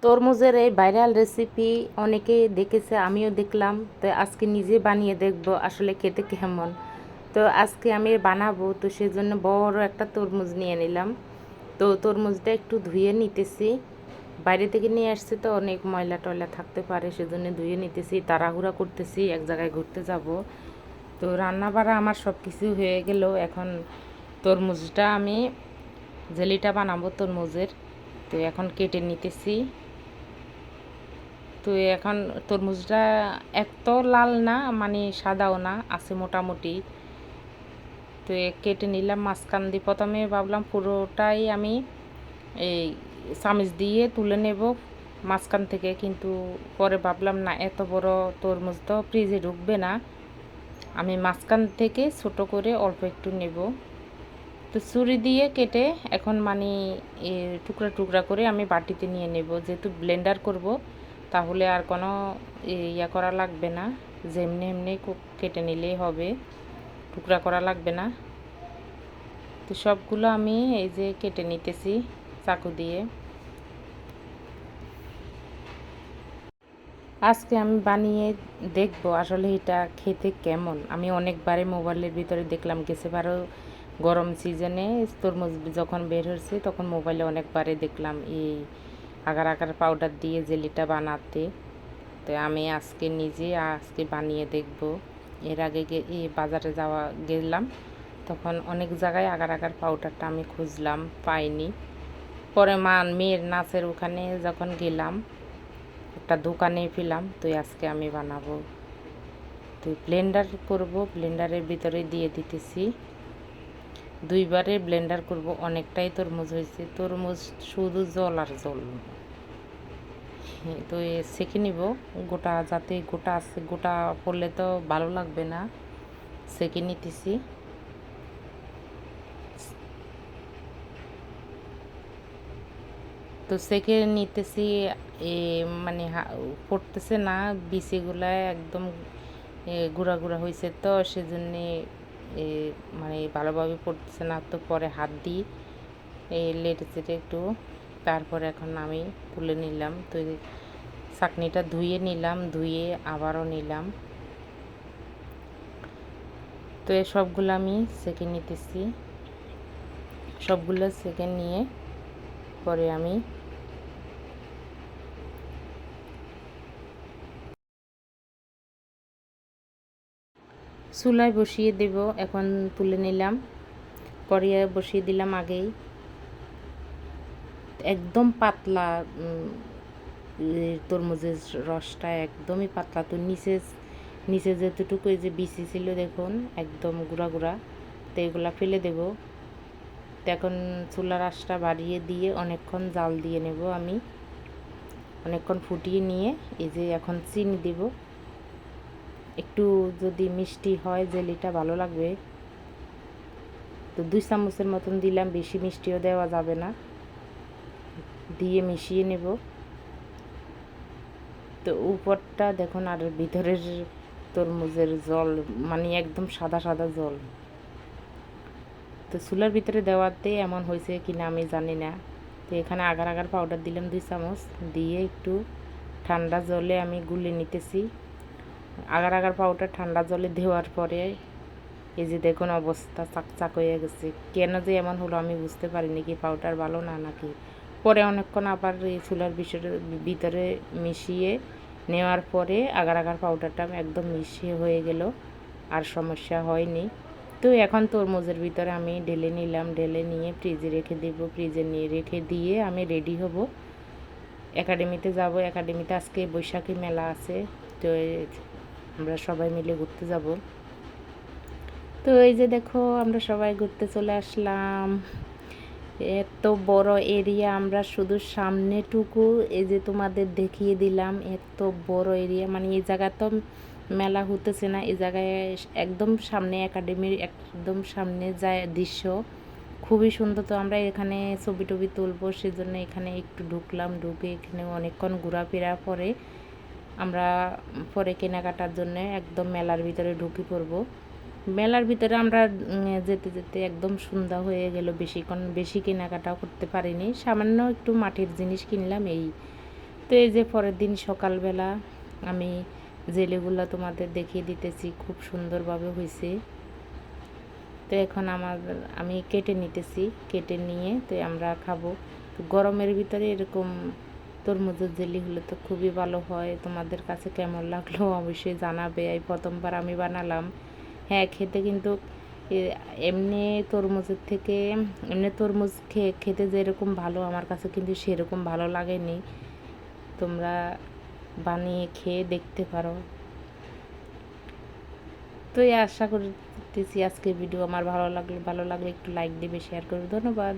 তরমুজের এই viral recipe অনেকে দেখেছে, আমিও দেখলাম। তো আজকে নিজে বানিয়ে দেখব আসলে খেতে কেমন। তো আজকে আমি বানাবো, তো সেজন্য বড় একটা তরমুজ নিয়ে নিলাম। তো তরমুজটা একটু ধুয়ে নিতেছি। বাইরে থেকে নিয়ে আসছি, তো অনেক ময়লা টয়লা থাকতে পারে, সেজন্য ধুয়ে নিতেছি। তাড়াহুড়া করতেছি, এক জায়গায় ঘুরতে যাব। তো রান্না বাড়া আমার সব কিছু হয়ে গেল। এখন তরমুজটা আমি জেলিটা বানাবো তরমুজের। তো এখন কেটে নিতেছি। তো এখন তরমুজটা এত লাল না, মানে সাদাও না, আছে মোটামুটি। তো কেটে নিলাম মাঝখান দিয়ে। প্রথমে ভাবলাম পুরোটাই আমি এই চামচ দিয়ে তুলে নেব মাঝখান থেকে, কিন্তু পরে ভাবলাম না, এত বড় তরমুজ তো ফ্রিজে ঢুকবে না, আমি মাঝখান থেকে ছোট করে অল্প একটু নেব। তো ছুরি দিয়ে কেটে এখন মানে টুকরা টুকরা করে আমি বাটিতে নিয়ে নেব, যেহেতু ব্লেন্ডার করব, তাহলে আর কোনো ইয়া করা লাগবে না, যেমনি এমনি কেটে নিলেই হবে, টুকরা করা লাগবে না। তো সবগুলো আমি এই যে কেটে নিতেছি চাকু দিয়ে। আজকে আমি বানিয়ে দেখব আসলে এটা খেতে কেমন। আমি অনেকবারে মোবাইলের ভিতরে দেখলাম, গেছেবারও গরম সিজনে তরমুজ যখন বের হয়েছে তখন মোবাইলে অনেকবারে দেখলাম এই আগার আগার পাউডার দিয়ে জেলিটা বানাতে। তো আমি আজকে বানিয়ে দেখব। এর আগে এই বাজারে গেলাম, তখন অনেক জায়গায় আগার আগার পাউডারটা আমি খুঁজলাম, পাইনি। পরে মেয়ের নাচের ওখানে যখন গেলাম, একটা দোকানে পেলাম। তো আজকে আমি বানাবো। তো ব্লেন্ডার করব, ব্লেন্ডারের ভিতরে দিয়ে দিতেছি। দুইবারে ব্লেন্ডার করব, অনেকটাই তরমুজ হয়েছে। তরমুজ শুধু জল আর জল। তো সেঁকে নিব গোটা, যাতে গোটা আছে, গোটা পড়লে তো ভালো লাগবে না, সেঁকে নিতেছি। তো সেঁকে নিতেছি। এ মানে পড়তেছে না, বিচিগুলা একদম গুঁড়া গুঁড়া হয়েছে, তো সেজন্যে মানে ভালোভাবে পড়তেছে না। তো পরে হাত দিই লেটে চেটে একটু, তারপরে এখন আমি তুলে নিলাম। তো চাকনিটা ধুয়ে নিলাম, ধুয়ে আবারও নিলাম। তো সবগুলো আমি সেঁকে নিতেছি। সবগুলো সেঁকে নিয়ে পরে আমি চুলায় বসিয়ে দেব। এখন তুলে নিলাম, কড়াইয়ে বসিয়ে দিলাম আগেই। একদম পাতলা তরমুজের রসটা একদমই পাতলা। তো নিচে যেতটুকু এই যে বিচি ছিল দেখুন, একদম গুঁড়া গুঁড়া। তো এগুলা ফেলে দেব। তো এখন চুলার আঁচটা বাড়িয়ে দিয়ে অনেকক্ষণ জাল দিয়ে নেব আমি, অনেকক্ষণ ফুটিয়ে নিয়ে এই যে এখন চিনি দেব। একটু যদি মিষ্টি হয় জেলিটা ভালো লাগবে। তো 2 চামচের মতন দিলাম, বেশি মিষ্টিও দেওয়া যাবে না। দিয়ে মিশিয়ে নেব। তো উপরটা দেখুন, আর ভিতরের তরমুজের জল মানে একদম সাদা সাদা জল। তো চুলার ভিতরে দেওয়াতে এমন হয়েছে কিনা আমি জানি না। তো এখানে আগার আগার পাউডার দিলাম 2 চামচ, দিয়ে একটু ঠান্ডা জলে আমি গুলে নিতেছি। আগার আগার পাউডার ঠান্ডা জলে দেওয়ার পরে এই যে দেখুন অবস্থা চাকচাক হয়ে গেছে। কেন যে এমন হলো আমি বুঝতে পারিনি, কি পাউডার ভালো না নাকি। পরে অনেকক্ষণ আবার এই চুলার ভিতরে মিশিয়ে নেওয়ার পরে আগার আগার পাউডারটা একদম মিশিয়ে হয়ে গেল, আর সমস্যা হয়নি। তো এখন তরমুজের ভিতরে আমি ঢেলে নিলাম, ঢেলে নিয়ে ফ্রিজে রেখে দেব। ফ্রিজে নিয়ে রেখে দিয়ে আমি রেডি হব, একাডেমিতে যাব। একাডেমিতে আজকে বৈশাখী মেলা আছে, তো আমরা সবাই মিলে ঘুরতে যাব। তো এই যে দেখো, আমরা সবাই ঘুরতে চলে আসলাম। এত বড় এরিয়া, আমরা শুধু সামনেটুকু এই যে তোমাদের দেখিয়ে দিলাম। এত বড় এরিয়া, মানে এই জায়গা তো মেলা হতেছে না, এই জায়গায় একদম সামনে একাডেমির একদম সামনে যায় দৃশ্য, খুবই সুন্দর। তো আমরা এখানে ছবি টবি তুলবো, সেজন্য এখানে একটু ঢুকলাম। ঢুকে এখানে অনেকক্ষণ ঘোরাফেরা পরে আমরা পরে কেনাকাটার জন্য একদম মেলার ভিতরে ঢুকে পড়বো। মেলার ভিতরে আমরা যেতে যেতে একদম সন্ধ্যা হয়ে গেল, বেশি কেনাকাটাও করতে পারিনি, সামান্য একটু মাটির জিনিস কিনলাম, এই তো এই যে পরের দিন সকালবেলা আমি জেলিগুলো তোমাদের দেখিয়ে দিতেছি, খুব সুন্দরভাবে হয়েছে। তো এখন আমি কেটে নিতেছি, কেটে নিয়ে তো আমরা খাবো। তো গরমের ভিতরে এরকম তরমুজের জেলি হলে তো খুবই ভালো হয়। তোমাদের কাছে কেমন লাগলো অবশ্যই জানাবে। এই প্রথমবার আমি বানালাম। হ্যাঁ, খেতে কিন্তু এমনি তরমুজের থেকে এমনি তরমুজ খেতে যেরকম ভালো, আমার কাছে কিন্তু সেরকম ভালো লাগেনি। তোমরা বানিয়ে খেয়ে দেখতে পারো। তো এই আশা করতেছি আজকের ভিডিও আমার ভালো লাগলে একটু লাইক দিবে, শেয়ার করবে। ধন্যবাদ।